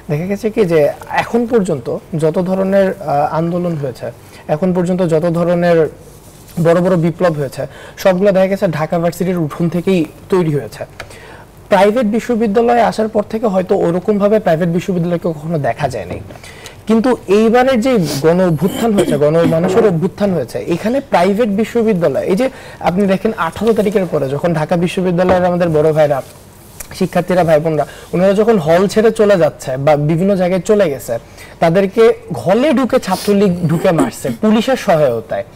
দেখা গেছে কি যে এখন পর্যন্ত যত ধরনের আন্দোলন হয়েছে, এখন পর্যন্ত যত ধরনের বড় বড় বিপ্লব হয়েছে, সবগুলো দেখা গেছে ঢাকা ভার্সিটির উঠোন থেকেই তৈরি হয়েছে। প্রাইভেট বিশ্ববিদ্যালয়ে আসার পর থেকে হয়তো ওরকমভাবে প্রাইভেট বিশ্ববিদ্যালয়কে কখনো দেখা যায়নি। কিন্তু এইবারের যে গণ অভ্যুত্থান হয়েছে, মানুষের অভ্যুত্থান হয়েছে, এখানে প্রাইভেট বিশ্ববিদ্যালয়, এই যে আপনি দেখেন 18 তারিখের পরে যখন ঢাকা বিশ্ববিদ্যালয়ের আমাদের বড় ভাইরা, শিক্ষার্থীরা, ভাই বোনরা, ওনারা যখন হল ছেড়ে চলে যাচ্ছে বা বিভিন্ন জায়গায় চলে গেছে, তাদেরকে হলে ঢুকে ছাত্রলীগ ঢুকে মারছে পুলিশের সহায়তায়।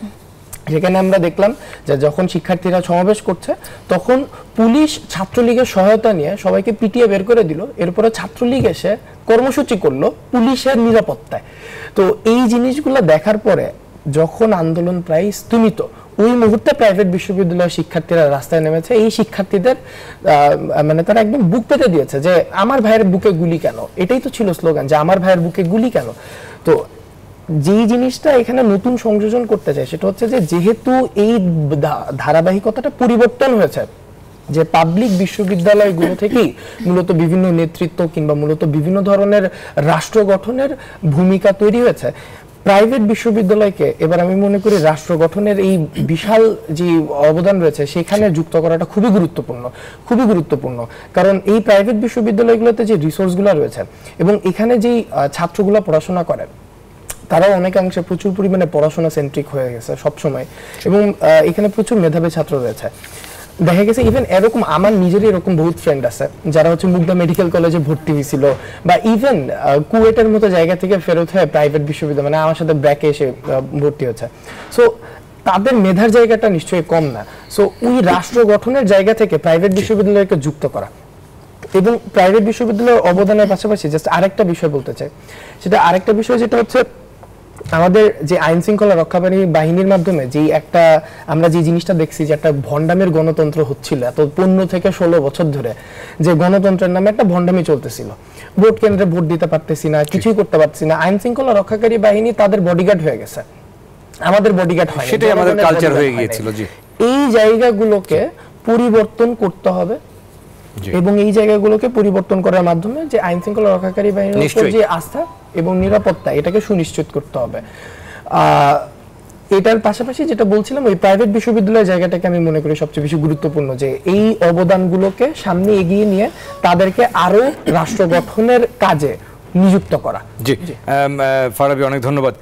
যেখানে আমরা দেখলাম যে যখন শিক্ষার্থীরা সমাবেশ করছে তখন পুলিশ ছাত্রলীগের সহায়তা নিয়ে সবাইকে পিটিয়ে বের করে দিল। এরপরে ছাত্রলীগ এসে কর্মসূচি করলো পুলিশের নিরাপত্তায়। তো এই জিনিসগুলো দেখার পরে যখন আন্দোলন প্রায় স্থিমিত, ওই মুহূর্তে প্রাইভেট বিশ্ববিদ্যালয়ের শিক্ষার্থীরা রাস্তায় নেমেছে। এই শিক্ষার্থীদের মানে তারা একদম বুক পেতে দিয়েছে যে আমার ভাইয়ের বুকে গুলি কেন, এটাই তো ছিল স্লোগান, যে আমার ভাইয়ের বুকে গুলি কেন। তো যেই জিনিসটা এখানে নতুন সংযোজন করতে চাই সেটা হচ্ছে যে যেহেতু এই ধারাবাহিকতাটা পরিবর্তন হয়েছে, যে পাবলিক বিশ্ববিদ্যালয়গুলো থেকেই মূলত বিভিন্ন নেতৃত্ব কিংবা মূলত বিভিন্ন ধরনের রাষ্ট্র গঠনের ভূমিকা তৈরি হয়েছে, প্রাইভেট বিশ্ববিদ্যালয়কে এবার আমি মনে করি রাষ্ট্র গঠনের এই বিশাল যে অবদান রয়েছে সেখানে যুক্ত করাটা খুবই গুরুত্বপূর্ণ। কারণ এই প্রাইভেট বিশ্ববিদ্যালয়গুলোতে যে রিসোর্সগুলো রয়েছে এবং এখানে যেই ছাত্রগুলো পড়াশোনা করে তারাও অনেকাংশে প্রচুর পরিমাণে পড়াশোনা সেন্ট্রিক হয়ে গেছে সবসময়, এবং এখানে প্রচুর মেধাবী ছাত্র রয়েছে। দেখা গেছে ইভেন এরকম আমার নিজেরই এরকম বহুত ফ্রেন্ড আছে যারা হচ্ছে মুগদা মেডিকেল কলেজে ভর্তি হয়েছিল, বা ইভেন কুয়েটের মতো জায়গা থেকে ফেরত হয়ে প্রাইভেট বিশ্ববিদ্যালয়, মানে আমার সাথে ব্র্যাকে এসে ভর্তি হচ্ছে। সো তাদের মেধার জায়গাটা নিশ্চয়ই কম না। সো ওই রাষ্ট্র গঠনের জায়গা থেকে প্রাইভেট বিশ্ববিদ্যালয়কে যুক্ত করা এবং প্রাইভেট বিশ্ববিদ্যালয়ের অবদানের পাশাপাশি জাস্ট আরেকটা বিষয় বলতে চাই, সেটা আরেকটা বিষয় যেটা হচ্ছে আমাদের যে আইন শৃঙ্খলা রক্ষাকারী বাহিনীর মাধ্যমে যে একটা আমরা যে জিনিসটা দেখছি যে একটা ভণ্ডামের গণতন্ত্র হচ্ছিল এত 15 থেকে 16 বছর ধরে, যে গণতন্ত্রের নামে একটা ভণ্ডামি চলতেছিল, ভোট কেন্দ্রে ভোট দিতে পারতেছি না, কিছুই করতে পারতেছি না, আইন শৃঙ্খলা রক্ষাকারী বাহিনী তাদের বডিগার্ড হয়ে গেছে, আমাদের বডিগার্ড হয়, সেটাই আমাদের কালচার হয়ে গিয়েছিল। জি, এই জায়গাগুলোকে পরিবর্তন করতে হবে এবং এই জায়গাগুলোকে পরিবর্তন করার মাধ্যমে যে আইন শৃঙ্খলা রক্ষাকারী বাহিনীর উপর যে আস্থা এবং নিরাপত্তা এটাকে সুনিশ্চিত করতে হবে। এটার পাশাপাশি যেটা বলছিলাম ওই প্রাইভেট বিশ্ববিদ্যালয়ের জায়গাটাকে আমি মনে করি সবচেয়ে বেশি গুরুত্বপূর্ণ, যে এই অবদানগুলোকে সামনে এগিয়ে নিয়ে তাদেরকে আরো রাষ্ট্র গঠনের কাজে নিযুক্ত করা। জি, ফারাবি অনেক ধন্যবাদ।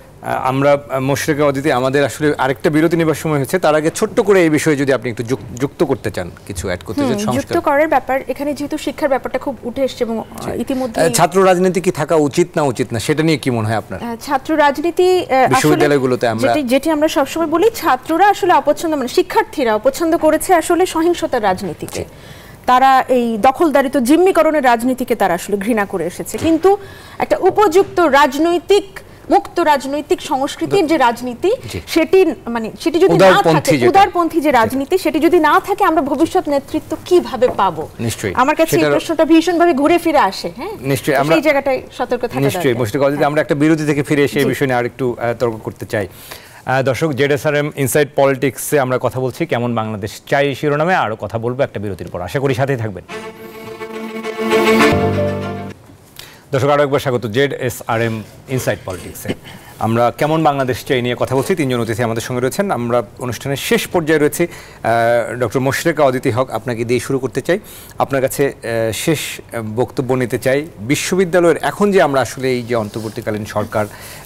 আমরা মোশরেকা অদিতি আমাদের আসলে আরেকটা বিরতি নেবার সময় হয়েছে, তার আগে ছোট্ট করে এই বিষয়ে যদি আপনি একটু যুক্ত করতে চান, কিছু অ্যাড করতে চান যুক্ত সংস্কার করার ব্যাপার এখানে যেহেতু শিক্ষার ব্যাপারটা খুব উঠে এসেছে এবং ইতিমধ্যে ছাত্র রাজনীতি কি থাকা উচিত না সেটা নিয়ে কি মনে হয় আপনার? ছাত্র রাজনীতি বিশ্ববিদ্যালয়গুলোতে যেটি আমরা সবসময় বলি, ছাত্ররা আসলে অপছন্দ, মানে শিক্ষার্থীরা অপছন্দ করেছে আসলে সহিংসতার রাজনীতিকে। তারা এই দখলদারিত্ব জিম্মিকরণের রাজনীতিকে তারা আসলে ঘৃণা করে এসেছে। কিন্তু একটা উপযুক্ত রাজনৈতিক মুক্ত রাজনৈতিক সংস্কৃতির যে রাজনীতি, সেটি যদি না থাকে, উদারপন্থী যে রাজনীতি, সেটি যদি না থাকে, আমরা ভবিষ্যৎ নেতৃত্ব কিভাবে পাবো? নিশ্চয়ই আমার কাছে এই প্রশ্নটা ভীষণভাবে ঘুরে ফিরে আসে। হ্যাঁ, নিশ্চয়ই আমরা এই জায়গাটায় সতর্ক থাকা দরকার। নিশ্চয়ই মোশরেকা অদিতি, আমরা একটা বিরতি থেকে ফিরে এসে এই বিষয় নিয়ে আরেকটু তর্ক করতে চাই। দর্শক, জেডএসআরএম ইনসাইড পলিটিক্সে আমরা কথা বলছি কেমন বাংলাদেশ চাই শিরোনামে, আরও কথা বলবো একটা বিরতির পর। আশা করি সাথেই থাকবেন। দর্শক, আরও একবার স্বাগত জেডএসআরএম ইনসাইড পলিটিক্সে। আমরা কেমন বাংলাদেশ চাই নিয়ে কথা বলছি। তিনজন অতিথি আমাদের সঙ্গে রয়েছেন। আমরা অনুষ্ঠানের শেষ পর্যায়ে রয়েছি। ডক্টর মোশরেকা অদিতি হক, আপনাকে দিয়ে শুরু করতে চাই। আপনার কাছে শেষ বক্তব্য নিতে চাই। বিশ্ববিদ্যালয়ের এখন যে আমরা আসলে এই যে অন্তর্বর্তীকালীন সরকার,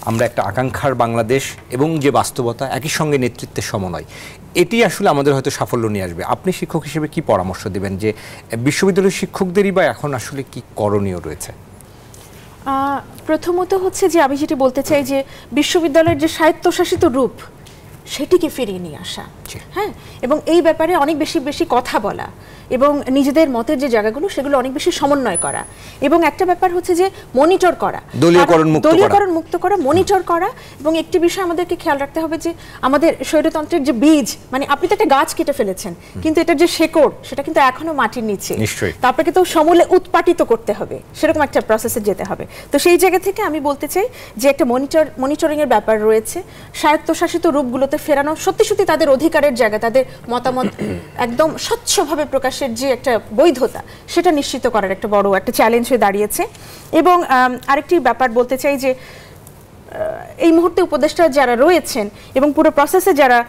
আমরা একটা আকাঙ্ক্ষার বাংলাদেশ এবং যে বাস্তবতা, একই সঙ্গে নেতৃত্বের সমন্বয়, এটি আসলে আমাদের হয়তো সাফল্য নিয়ে আসবে। আপনি শিক্ষক হিসেবে কি পরামর্শ দেবেন যে বিশ্ববিদ্যালয়ের শিক্ষকদেরই বা এখন আসলে কি করণীয় রয়েছে? প্রথমত হচ্ছে যে আমি যেটি বলতে চাই যে বিশ্ববিদ্যালয়ের যে স্বায়ত্তশাসিত রূপ, সেটিকে ফিরিয়ে নিয়ে আসা। হ্যাঁ, এবং এই ব্যাপারে অনেক বেশি কথা বলা এবং নিজেদের মতের যে জায়গাগুলো, সেগুলো অনেক বেশি সমন্বয় করা। এবং একটা ব্যাপার হচ্ছে যে মনিটর করা, দলীয়করণ মুক্ত করা, মনিটর করা। এবং একটি বিষয় আমাদেরকে খেয়াল রাখতে হবে যে আমাদের স্বৈরতন্ত্রের যে বীজ, মানে আপনি তো একটা গাছ কেটে ফেলেছেন, কিন্তু এটার যে শেকড়, সেটা কিন্তু এখনো মাটির নিচে। তারপরে তো সমূলে উৎপাটিত করতে হবে, সেরকম একটা প্রসেসে যেতে হবে। তো সেই জায়গা থেকে আমি বলতে চাই যে একটা মনিটরিং এর ব্যাপার রয়েছে। স্বায়ত্তশাসিত রূপগুলোতে ফেরানো, সত্যি তাদের অধিকারের জায়গা, তাদের মতামত একদম স্বচ্ছভাবে প্রকাশের যে একটা বৈধতা, সেটা নিশ্চিত করার একটা বড় একটা চ্যালেঞ্জ হয়ে দাঁড়িয়েছে। এবং আরেকটি ব্যাপার বলতে চাই যে এই মুহূর্তে উপদেষ্টা যারা রয়েছেন এবং পুরো প্রসেসে যারা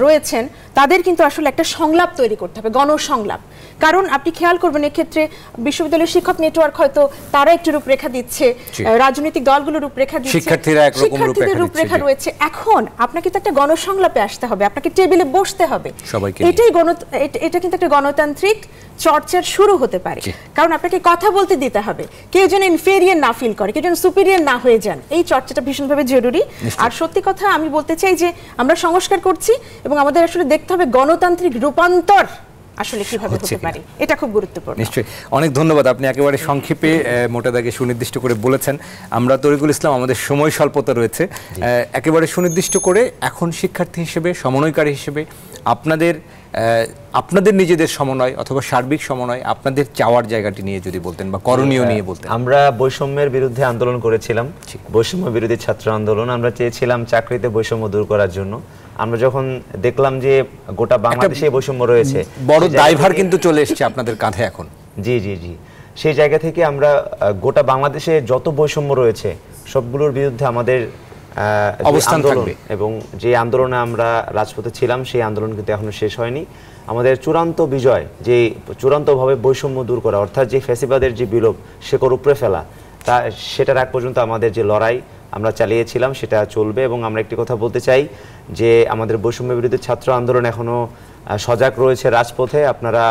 রয়েছেন, তাদের কিন্তু আসলে একটা সংলাপ তৈরি করতে হবে, গণসংলাপ। কারণ আপনি খেয়াল করবেন, এক্ষেত্রে বিশ্ববিদ্যালয়ের শিক্ষক নেটওয়ার্ক হয়তো তারা একটি রূপরেখা দিচ্ছে, রাজনৈতিক দলগুলো রূপরেখা দিচ্ছে, শিক্ষার্থীদের রূপরেখা রয়েছে। এখন আপনাকে তো একটা গণসংলাপে আসতে হবে, আপনাকে টেবিলে বসতে হবে। এটা কিন্তু একটা গণতান্ত্রিক চর্চার শুরু হতে পারে। কারণ আপনাকে কথা বলতে দিতে হবে, কেউ যেন ইনফেরিয়ার না ফিল করে, কেউ যেন সুপিরিয়ার না হয়ে যান। এই চর্চাটা ভীষণভাবে জরুরি। আর সত্যি কথা আমি বলতে চাই যে আমরা সংস্কার করছি এবং আমাদের আসলে দেখতে হবে গণতান্ত্রিক রূপান্তর আসলে কিভাবে হতে পারে, এটা খুব গুরুত্বপূর্ণ। নিশ্চয়ই, অনেক ধন্যবাদ। আপনি একেবারে সংক্ষেপে মোটা দাগে সুনির্দিষ্ট করে বলেছেন। আমরা তরিকুল ইসলাম, আমাদের সময় স্বল্পতা রয়েছে, একেবারে সুনির্দিষ্ট করে এখন শিক্ষার্থী হিসেবে, সমন্বয়কারী হিসেবে আপনাদের নিজেদের সমন্বয় অথবা সার্বিক সমন্বয়, আপনাদের চাওয়ার জায়গাটি নিয়ে যদি বলতেন বা করণীয় নিয়ে বলতেন। আমরা বৈষম্যের বিরুদ্ধে আন্দোলন করেছিলাম, বৈষম্য বিরোধী ছাত্র আন্দোলন। আমরা চেয়েছিলাম চাকরিতে বৈষম্য দূর করার জন্য। আমরা যখন দেখলাম যে গোটা বাংলাদেশে বৈষম্য রয়েছে, বড় দায়ভার কিন্তু চলে এসেছে আপনাদের কাঁধে এখন। জি, সেই জায়গা থেকে আমরা গোটা বাংলাদেশে যত বৈষম্য রয়েছে সবগুলোর বিরুদ্ধে আমাদের অবস্থান থাকবে। এবং যে আন্দোলনে আমরা রাজপথে ছিলাম, সেই আন্দোলন কিন্তু এখনো শেষ হয়নি। আমাদের চূড়ান্ত বিজয়, যে চূড়ান্তভাবে বৈষম্য দূর করা, অর্থাৎ যে ফ্যাসিবাদের যে বিলোপ, শেকড় উপড়ে ফেলা, সেটার আগ পর্যন্ত আমাদের যে লড়াই আমরা চালিয়েছিলাম, সেটা চলবে। এবং আমরা একটি কথা বলতে চাই যে আমাদের বৈষম্য বিরোধী ছাত্র আন্দোলন এখনো সজাগ রয়েছে রাজপথে। আপনারা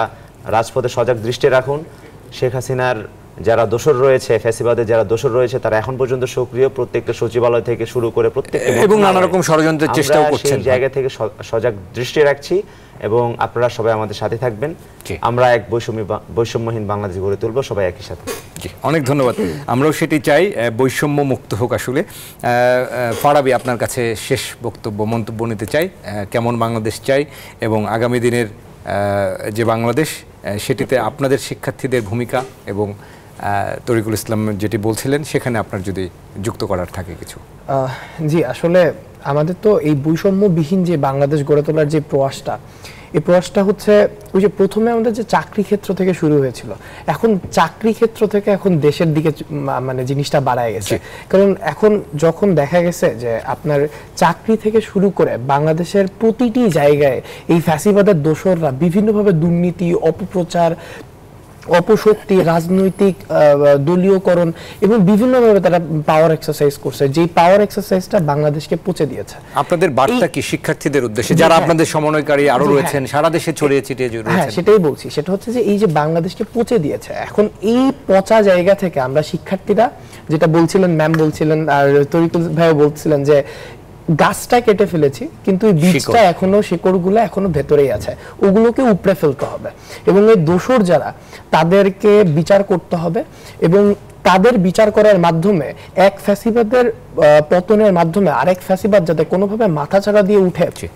রাজপথে সজাগ দৃষ্টি রাখুন। শেখ হাসিনার যারা দোষর রয়েছে, ফ্যাসিবাদের যারা দোষর রয়েছে, তারা এখন পর্যন্ত সক্রিয়, প্রত্যেকটা সচিবালয় থেকে শুরু করে প্রত্যেকটা, এবং নানা রকম ষড়যন্ত্রের চেষ্টাও করছেন। সেই জায়গা থেকে সজাগ দৃষ্টি রাখছি এবং আপনারা সবাই আমাদের সাথে থাকবেন। আমরা এক বৈষম্যহীন বাংলাদেশ গড়ে তুলব, সবাই একই সাথে। অনেক ধন্যবাদ। আমরাও সেটি চাই, বৈষম্য মুক্ত হোক। আসলে ফারাবি, আপনার কাছে শেষ মন্তব্য নিতে চাই। কেমন বাংলাদেশ চাই এবং আগামী দিনের যে বাংলাদেশ, সেটিতে আপনাদের শিক্ষার্থীদের ভূমিকা এবং তরিকুল ইসলাম যেটি বলছিলেন, সেখানে আপনার যদি যুক্ত করার থাকে কিছু। জি, আসলে আমাদের তো এই বৈষম্যবিহীন যে বাংলাদেশ গড়ে তোলার যে প্রয়াসটা, এই প্রয়াসটা হচ্ছে ওই যে প্রথমে আমাদের যে চাকরি ক্ষেত্র থেকে শুরু হয়েছিল, এখন চাকরি ক্ষেত্র থেকে এখন দেশের দিকে মানে জিনিসটা বাড়ায় গেছে। কারণ এখন যখন দেখা গেছে যে আপনার চাকরি থেকে শুরু করে বাংলাদেশের প্রতিটি জায়গায় এই ফ্যাসিবাদের দোসররা বিভিন্নভাবে দুর্নীতি, অপপ্রচার অপশক্তি, রাজনৈতিক দলীয়করণ এবং বিভিন্নভাবে তারা পাওয়ার এক্সারসাইজ করছে, যেই পাওয়ার এক্সারসাইজটা বাংলাদেশকে পচে দিয়েছে। আপনাদের বার্তা কি শিক্ষার্থীদের উদ্দেশ্যে, যারা আপনাদের সমন্বয়কারী আরো রয়েছেন, সারা দেশে ছড়িয়ে ছিটিয়ে হ্যাঁ, রয়েছেন? সেটাই বলছি। সেটা হচ্ছে যে এই যে বাংলাদেশকে পচে দিয়েছে, এখন এই পচা জায়গা থেকে আমরা শিক্ষার্থীরা, যেটা বলছিলেন ম্যাম বলছিলেন আর তরিকুল ভাইও বলছিলেন যে গাছটা কেটে ফেলেছি কিন্তু এই বীজটা এখনো, শিকড়গুলো এখনো ভেতরেই আছে, ওগুলোকে উপড়ে ফেলতে হবে এবং এই দোষর যারা তাদেরকে বিচার করতে হবে এবং তাদের বিচার করার মাধ্যমে এক ফ্যাসিবাদের পতনের মাধ্যমে আরেক ফ্যাসিবাদ যাতে কোনোভাবে মাথাচাড়া দিয়ে উঠে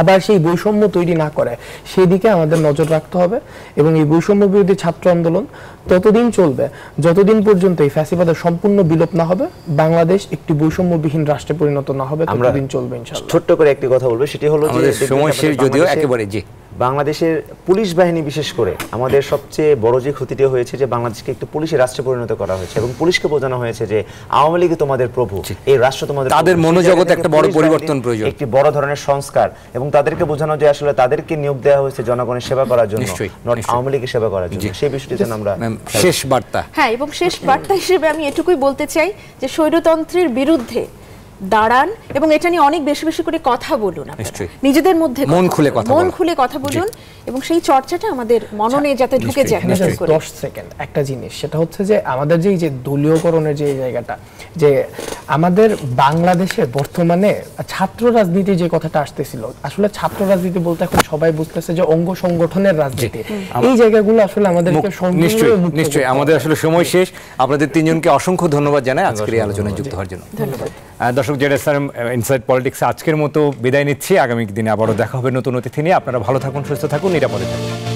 আবার সেই বৈষম্য তৈরি না করে সেই দিকে আমাদের নজর রাখতে হবে। এবং এই বৈষম্য বিরোধী ছাত্র আন্দোলন ততদিন চলবে যতদিন পর্যন্ত এই ফ্যাসিবাদের সম্পূর্ণ বিলোপ না হবে, বাংলাদেশ একটি বৈষম্যবিহীন রাষ্ট্রে পরিণত না হবে, ততদিন চলবে ইনশাআল্লাহ। ছোট্ট করে একটি কথা বলবো, সেটি হলো যে সময় শেষ যদিও একেবারে জি বাংলাদেশের পুলিশ বাহিনী বিশেষ করে আমাদের সবচেয়ে বড় যে ক্ষতিটি হয়েছে যে বাংলাদেশকে একটু পুলিশের রাষ্ট্রে পরিণত করা হয়েছে এবং পুলিশকে বোঝানো হয়েছে যে আওয়ামী লীগ তোমাদের প্রভু, এই রাষ্ট্র তোমাদের, তাদের মনোজগতে একটা বড় পরিবর্তন প্রয়োজন, একটি বড় ধরনের সংস্কার, এবং তাদেরকে বোঝানো যে আসলে তাদেরকে নিয়োগ দেওয়া হয়েছে জনগণের সেবা করার জন্য, নট আওয়ামী লীগের সেবা করার জন্য। সেই বিষয়টি যেন আমরা শেষ বার্তা। হ্যাঁ, এবং শেষ বার্তা হিসেবে আমি এটুকুই বলতে চাই যে স্বৈরতন্ত্রের বিরুদ্ধে দাঁড়ান এবং এটা নিয়ে অনেক বেশি বেশি করে কথা বলুন, নিজেদের মধ্যে মন খুলে কথা বলুন এবং সেই চর্চাটা আমাদের মননে যাতে ঢুকে যায়। 10 সেকেন্ড একটা জিনিস, সেটা হচ্ছে যে আমাদের যে দলীয়করণের যে জায়গাটা, যে আমাদের বাংলাদেশে বর্তমানে ছাত্র রাজনীতি যে কথাটা আসতেছিল, আসলে ছাত্র রাজনীতি বলতে এখন সবাই বুঝতেছে যে অঙ্গ সংগঠনের রাজনীতি, এই জায়গাগুলো আসলে আমাদেরকে নিশ্চয়ই আমাদের আসলে সময় শেষ। আপনাদের তিনজনকে অসংখ্য ধন্যবাদ জানাই আজকের এই আলোচনায় যুক্ত হওয়ার জন্য। ধন্যবাদ দর্শক, জেডএসআরএম ইনসাইড পলিটিক্সে আজকের মতো বিদায় নিচ্ছি। আগামী দিনে আবারও দেখা হবে নতুন অতিথি নিয়ে। আপনারা ভালো থাকুন, সুস্থ থাকুন, নিরাপদে থাকুন।